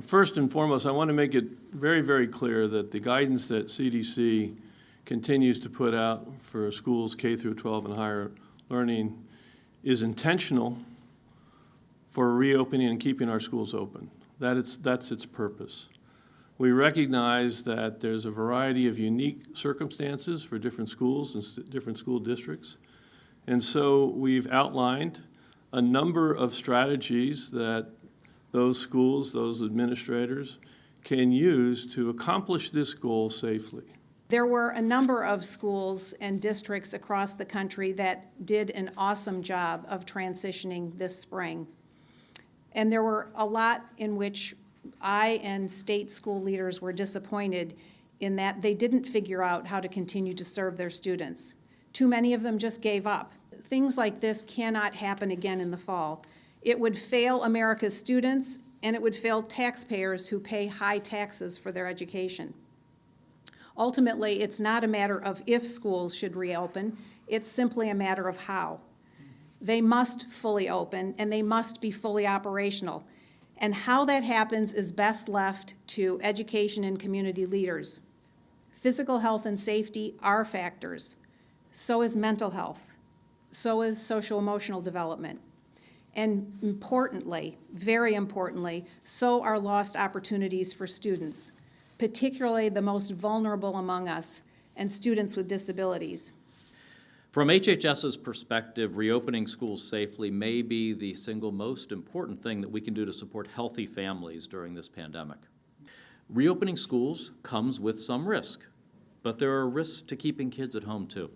First and foremost, I want to make it very, very clear that the guidance that CDC continues to put out for schools K through 12 and higher learning is intentional for reopening and keeping our schools open. That's its purpose. We recognize that there's a variety of unique circumstances for different schools and different school districts. And so we've outlined a number of strategies that those schools, those administrators can use to accomplish this goal safely. There were a number of schools and districts across the country that did an awesome job of transitioning this spring. And there were a lot in which I and state school leaders were disappointed in that they didn't figure out how to continue to serve their students. Too many of them just gave up. Things like this cannot happen again in the fall. It would fail America's students, and it would fail taxpayers who pay high taxes for their education. Ultimately, it's not a matter of if schools should reopen, it's simply a matter of how. They must fully open, and they must be fully operational. And how that happens is best left to education and community leaders. Physical health and safety are factors. So is mental health. So is social-emotional development. And importantly, very importantly, so are lost opportunities for students, particularly the most vulnerable among us and students with disabilities. From HHS's perspective, reopening schools safely may be the single most important thing that we can do to support healthy families during this pandemic. Reopening schools comes with some risk, but there are risks to keeping kids at home too.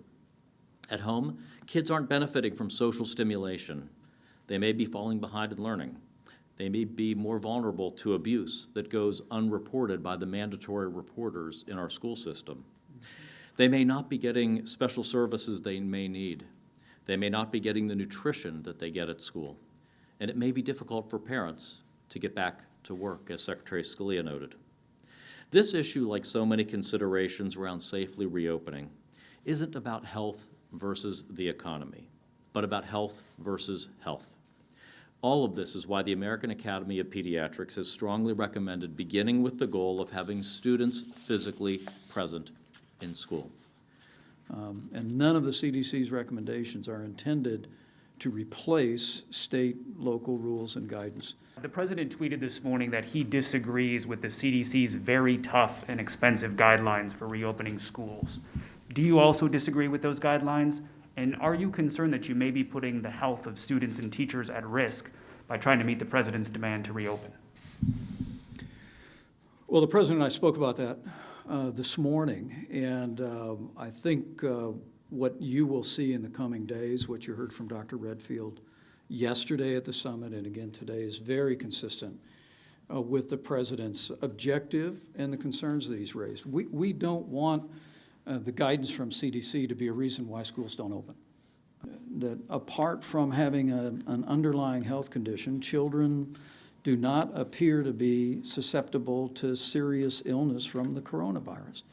At home, kids aren't benefiting from social stimulation. They may be falling behind in learning. They may be more vulnerable to abuse that goes unreported by the mandatory reporters in our school system. They may not be getting special services they may need. They may not be getting the nutrition that they get at school. And it may be difficult for parents to get back to work, as Secretary Scalia noted. This issue, like so many considerations around safely reopening, isn't about health versus the economy, but about health versus health. All of this is why the American Academy of Pediatrics has strongly recommended beginning with the goal of having students physically present in school. And none of the CDC's recommendations are intended to replace state, local rules and guidance. The president tweeted this morning that he disagrees with the CDC's very tough and expensive guidelines for reopening schools. Do you also disagree with those guidelines? And are you concerned that you may be putting the health of students and teachers at risk by trying to meet the president's demand to reopen? Well, the president and I spoke about that this morning, and I think what you will see in the coming days, what you heard from Dr. Redfield yesterday at the summit and again today, is very consistent with the president's objective and the concerns that he's raised. We don't want the guidance from CDC to be a reason why schools don't open. That apart from having an underlying health condition, children do not appear to be susceptible to serious illness from the coronavirus.